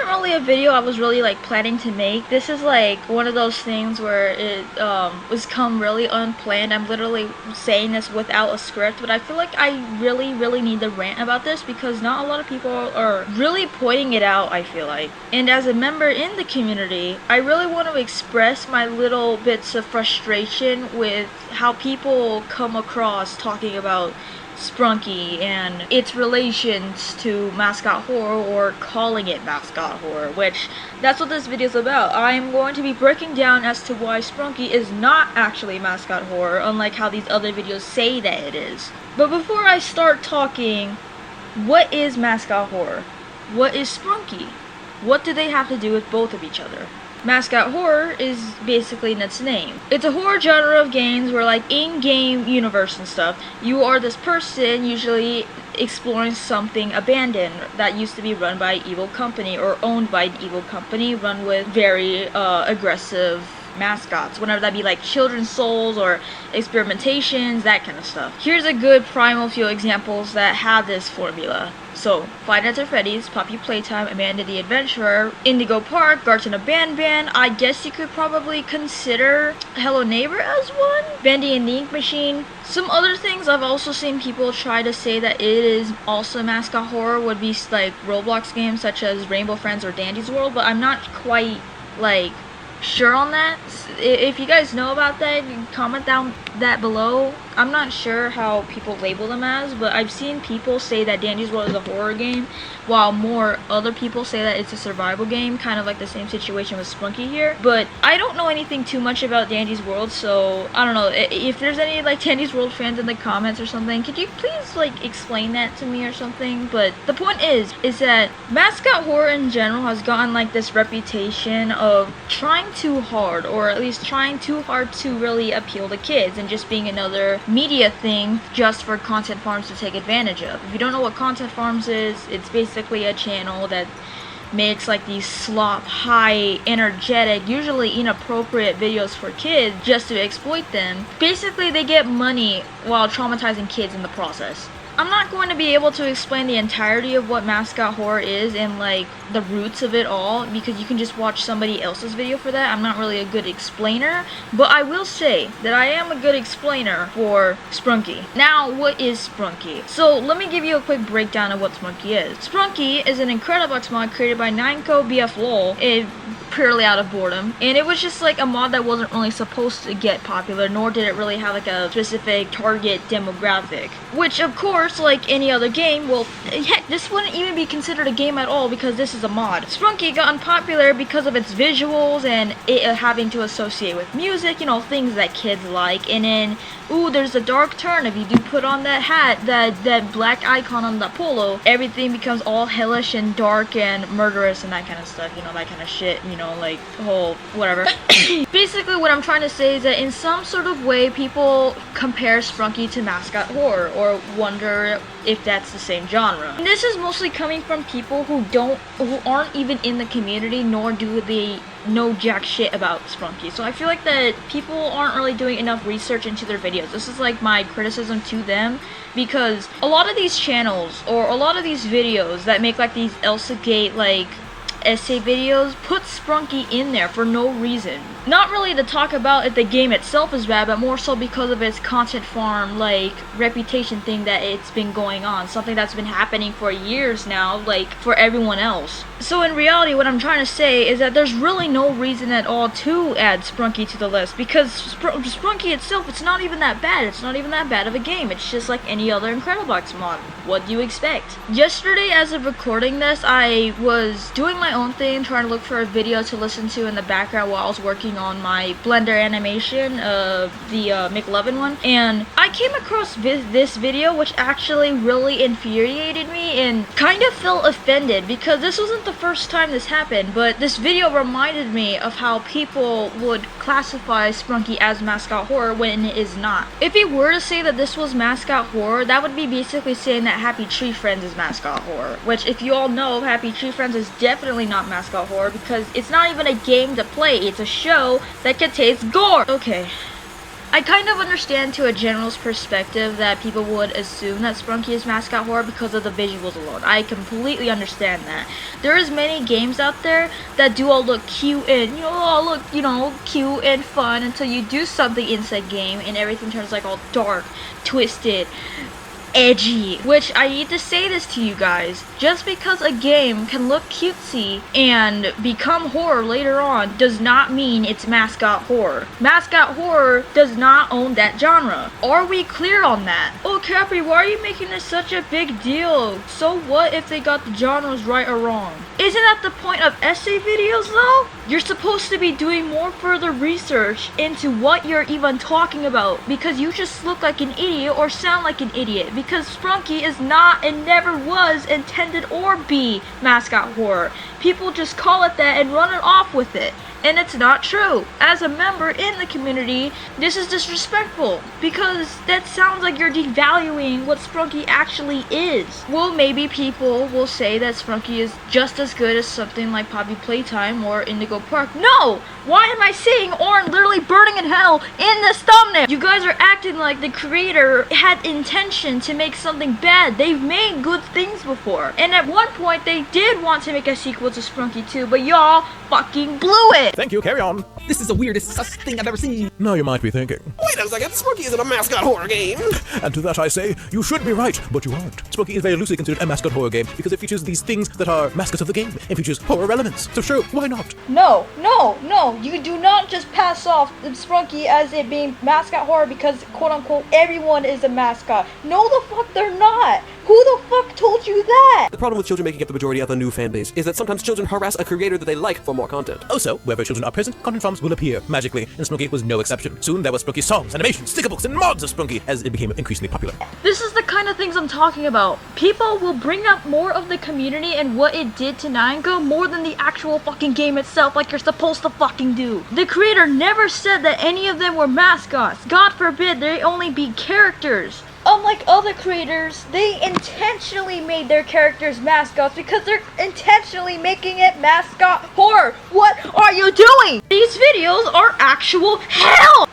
wasn't really a video I was really like planning to make. This is like one of those things where it was come really unplanned. I'm literally saying this without a script, but I feel like I really need to rant about this because not a lot of people are really pointing it out, I feel like. And as a member in the community, I really want to express my little bits of frustration with how people come across talking about Sprunki and its relations to Mascot Horror, or calling it Mascot Horror, which that's what this video is about. I am going to be breaking down as to why Sprunki is not actually Mascot Horror, unlike how these other videos say that it is. But before I start talking, what is Mascot Horror? What is Sprunki? What do they have to do with both of each other? Mascot Horror is basically in its name. It's a horror genre of games where, like, in-game universe and stuff, you are this person usually exploring something abandoned that used to be run by an evil company or owned by an evil company, run with very aggressive mascots, whenever that be like children's souls or experimentations, that kind of stuff. Here's a good primal few examples that have this formula. So, Five Nights at Freddy's, Poppy Playtime, Amanda the Adventurer, Indigo Park, Garten of Ban. I guess you could probably consider Hello Neighbor as one. Bendy and the Ink Machine. Some other things I've also seen people try to say that it is also Mascot Horror would be like Roblox games such as Rainbow Friends or Dandy's World, but I'm not quite like sure on that. If you guys know about that, you can comment down that below. I'm not sure how people label them as, but I've seen people say that Dandy's World is a horror game, while more other people say that it's a survival game, kind of like the same situation with Sprunki here. But I don't know anything too much about Dandy's World, so I don't know. If there's any like Dandy's World fans in the comments or something, could you please like explain that to me or something? But the point is that Mascot Horror in general has gotten like this reputation of trying too hard, or at least trying too hard to really appeal to kids, and just being another media thing just for content farms to take advantage of. If you don't know what content farms is, it's basically a channel that makes like these slop, high, energetic, usually inappropriate videos for kids just to exploit them. Basically, they get money while traumatizing kids in the process. I'm not going to be able to explain the entirety of what Mascot Horror is and like the roots of it all, because you can just watch somebody else's video for that. I'm not really a good explainer, but I will say that I am a good explainer for Sprunki. Now, what is Sprunki? So let me give you a quick breakdown of what Sprunki is. Sprunki is an Incredibox mod created by Nineco BF purely out of boredom, and it was just like a mod that wasn't really supposed to get popular, nor did it really have like a specific target demographic, which of course, like any other game, well, heck, this wouldn't even be considered a game at all because this is a mod. Sprunki got unpopular because of its visuals and it having to associate with music, you know, things that kids like. And then, ooh, there's a dark turn. If you do put on that hat, that black icon on the polo, everything becomes all hellish and dark and murderous and that kind of stuff, you know, that kind of shit, you know, like the whole whatever. Basically, what I'm trying to say is that in some sort of way, people compare Sprunki to Mascot Horror, or wonder if that's the same genre. And this is mostly coming from people who aren't even in the community, nor do they know jack shit about Sprunki. So I feel like that people aren't really doing enough research into their videos. This is like my criticism to them, because a lot of these channels, or a lot of these videos that make like these Elsagate-like essay videos, put Sprunki in there for no reason. Not really to talk about if the game itself is bad, but more so because of its content farm like reputation thing that it's been going on, something that's been happening for years now, like for everyone else. So in reality, what I'm trying to say is that there's really no reason at all to add Sprunki to the list, because Sprunki itself, it's not even that bad. It's not even that bad of a game. It's just like any other Incredibox mod. What do you expect? Yesterday, as of recording this, I was doing my own thing, trying to look for a video to listen to in the background while I was working on my Blender animation, the McLovin one, and I came across this video, which actually really infuriated me and kind of felt offended, because this wasn't the first time this happened, but this video reminded me of how people would classify Sprunki as Mascot Horror when it is not. If you were to say that this was Mascot Horror, that would be basically saying that Happy Tree Friends is Mascot Horror, which, if you all know, Happy Tree Friends is definitely not Mascot Horror, because it's not even a game to play, it's a show that contains gore. Okay, I kind of understand to a general's perspective that people would assume that Sprunki is Mascot Horror because of the visuals alone. I completely understand that. There is many games out there that do all look cute and, all look, cute and fun until you do something in said game and everything turns like all dark, twisted, edgy. Which, I need to say this to you guys, just because a game can look cutesy and become horror later on does not mean it's Mascot Horror. Mascot Horror does not own that genre. Are we clear on that? Oh Capri, why are you making this such a big deal? So what if they got the genres right or wrong? Isn't that the point of essay videos though? You're supposed to be doing more further research into what you're even talking about, because you just look like an idiot or sound like an idiot, because Sprunki is not and never was intended or be Mascot Horror. People just call it that and run it off with it. And it's not true. As a member in the community, this is disrespectful, because that sounds like you're devaluing what Sprunki actually is. Well, maybe people will say that Sprunki is just as good as something like Poppy Playtime or Indigo Park. No! Why am I seeing Orin literally burning in hell in this thumbnail? You guys are acting like the creator had intention to make something bad. They've made good things before. And at one point, they did want to make a sequel to Sprunki 2, but y'all fucking blew it! Thank you, carry on. This is the weirdest sus thing I've ever seen. Now you might be thinking, Wait a second, Sprunki isn't a mascot horror game! and to that I say, you should be right, but you aren't. Sprunki is very loosely considered a mascot horror game because it features these things that are mascots of the game and features horror elements. So sure, why not? No, you do not just pass off the Sprunki as it being Mascot Horror because quote-unquote everyone is a mascot. No the fuck they're not! Who the fuck told you that? The problem with children making up the majority of the new fan base is that sometimes children harass a creator that they like for more content. Also, wherever children are present, content farms will appear magically, and Sprunki was no exception. Soon there were Sprunki songs, animations, sticker books, and mods of Sprunki as it became increasingly popular. This is the kind of things I'm talking about. People will bring up more of the community and what it did to Nyanko more than the actual fucking game itself, like you're supposed to fucking do. The creator never said that any of them were mascots. God forbid they only be characters. Unlike other creators, they intentionally made their characters mascots because they're intentionally making it mascot horror. What are you doing? These videos are actual hell!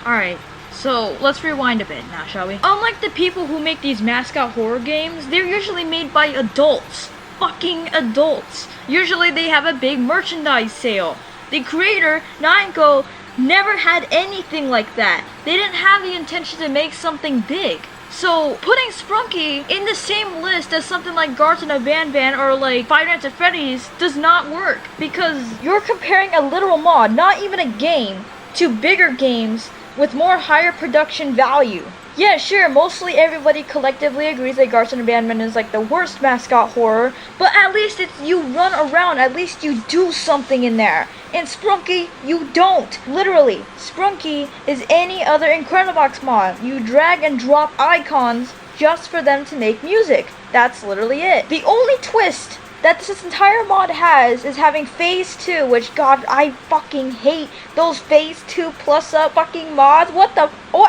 Alright, so let's rewind a bit now, shall we? Unlike the people who make these mascot horror games, they're usually made by adults. Fucking adults. Usually they have a big merchandise sale. The creator, Nyanko, never had anything like that. They didn't have the intention to make something big. So, putting Sprunki in the same list as something like Garten of Banban or like Five Nights at Freddy's does not work. Because you're comparing a literal mod, not even a game, to bigger games with more higher production value. Yeah, sure, mostly everybody collectively agrees that Garten of Banban is like the worst mascot horror, but at least it's you run around, at least you do something in there. In Sprunki, you don't. Literally, Sprunki is any other Incredibox mod. You drag and drop icons just for them to make music. That's literally it. The only twist that this entire mod has is having Phase 2, which, God, I fucking hate those Phase 2 plus up fucking mods. What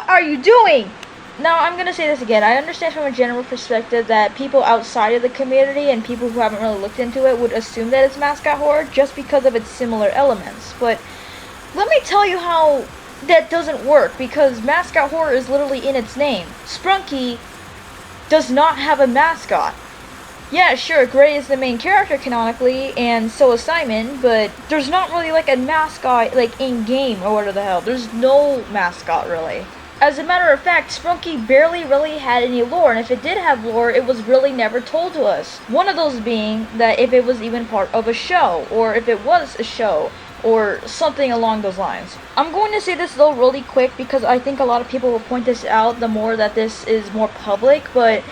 are you doing? Now, I'm gonna say this again. I understand from a general perspective that people outside of the community and people who haven't really looked into it would assume that it's mascot horror just because of its similar elements. But let me tell you how that doesn't work, because mascot horror is literally in its name. Sprunki does not have a mascot. Yeah, sure, Gray is the main character canonically, and so is Simon, but there's not really like a mascot like in-game or whatever the hell. There's no mascot really. As a matter of fact, Sprunki barely really had any lore, and if it did have lore, it was really never told to us. One of those being that if it was even part of a show, or if it was a show, or something along those lines. I'm going to say this though really quick because I think a lot of people will point this out the more that this is more public, but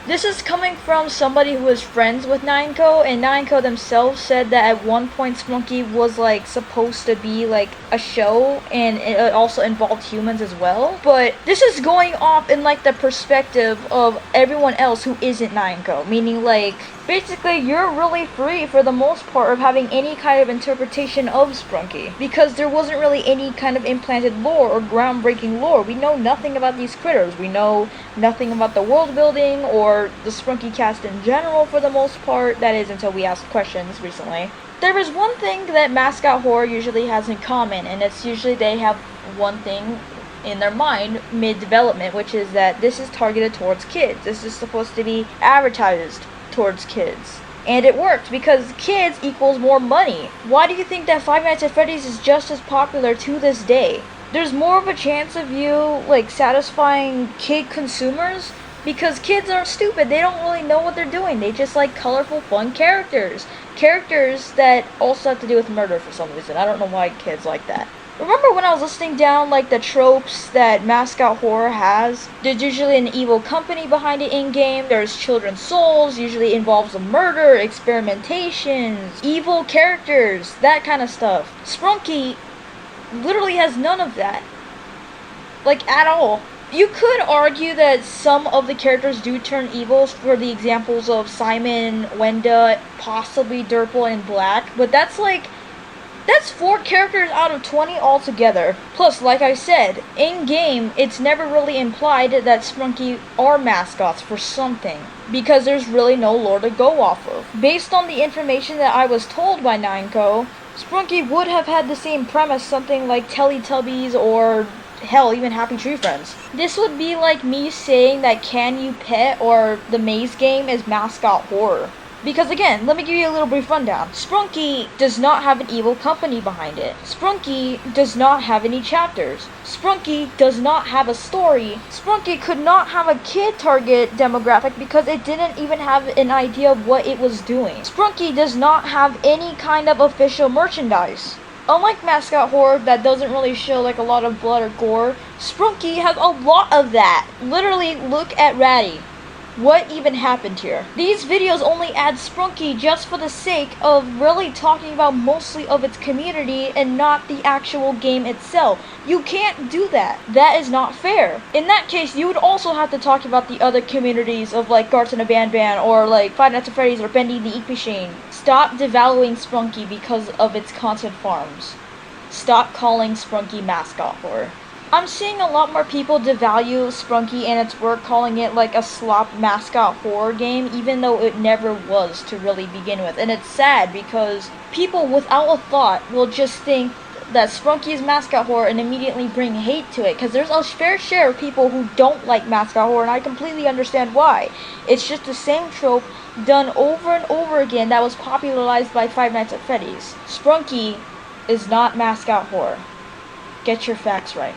this is coming from somebody who is friends with Nyanko, and Nyanko themselves said that at one point Sprunki was like supposed to be like a show, and it also involved humans as well. But this is going off in like the perspective of everyone else who isn't Nyanko, meaning like basically you're really free for the most part of having any kind of interpretation of Sprunki, because there wasn't really any kind of implanted lore or groundbreaking lore. We know nothing about these critters. We know nothing about the world building or the Sprunki cast in general for the most part. That is, until we asked questions recently. There is one thing that Mascot Horror usually has in common, and it's usually they have one thing in their mind mid-development, which is that this is targeted towards kids. This is supposed to be advertised towards kids. And it worked, because kids equals more money. Why do you think that Five Nights at Freddy's is just as popular to this day? There's more of a chance of you, like, satisfying kid consumers, because kids aren't stupid. They don't really know what they're doing. They just like colorful, fun characters. Characters that also have to do with murder for some reason. I don't know why kids like that. Remember when I was listing down, like, the tropes that Mascot Horror has? There's usually an evil company behind it in-game. There's children's souls. Usually involves a murder, experimentations, evil characters, that kind of stuff. Sprunki literally has none of that. Like, at all. You could argue that some of the characters do turn evil, for the examples of Simon, Wenda, possibly Durple, and Black. But that's 4 characters out of 20 altogether. Plus, like I said, in-game, it's never really implied that Sprunki are mascots for something, because there's really no lore to go off of. Based on the information that I was told by Nineco, Sprunki would have had the same premise, something like Teletubbies or, hell, even Happy Tree Friends. This would be like me saying that Can You Pet or the Maze game is Mascot Horror. Because again, let me give you a little brief rundown. Sprunki does not have an evil company behind it. Sprunki does not have any chapters. Sprunki does not have a story. Sprunki could not have a kid target demographic because it didn't even have an idea of what it was doing. Sprunki does not have any kind of official merchandise. Unlike Mascot Horror, that doesn't really show like a lot of blood or gore, Sprunki has a lot of that. Literally, look at Ratty. What even happened here? These videos only add Sprunki just for the sake of really talking about mostly of its community and not the actual game itself. You can't do that. That is not fair. In that case, you would also have to talk about the other communities of like Garts and a Ban or like Five Nights at Freddy's or Bendy the Ink Machine. Stop devaluing Sprunki because of its content farms. Stop calling Sprunki Mascot Horror. I'm seeing a lot more people devalue Sprunki and its work, calling it like a slop mascot horror game, even though it never was to really begin with. And it's sad because people without a thought will just think that Sprunki is mascot horror and immediately bring hate to it, because there's a fair share of people who don't like mascot horror, and I completely understand why. It's just the same trope done over and over again that was popularized by Five Nights at Freddy's. Sprunki is not mascot horror. Get your facts right.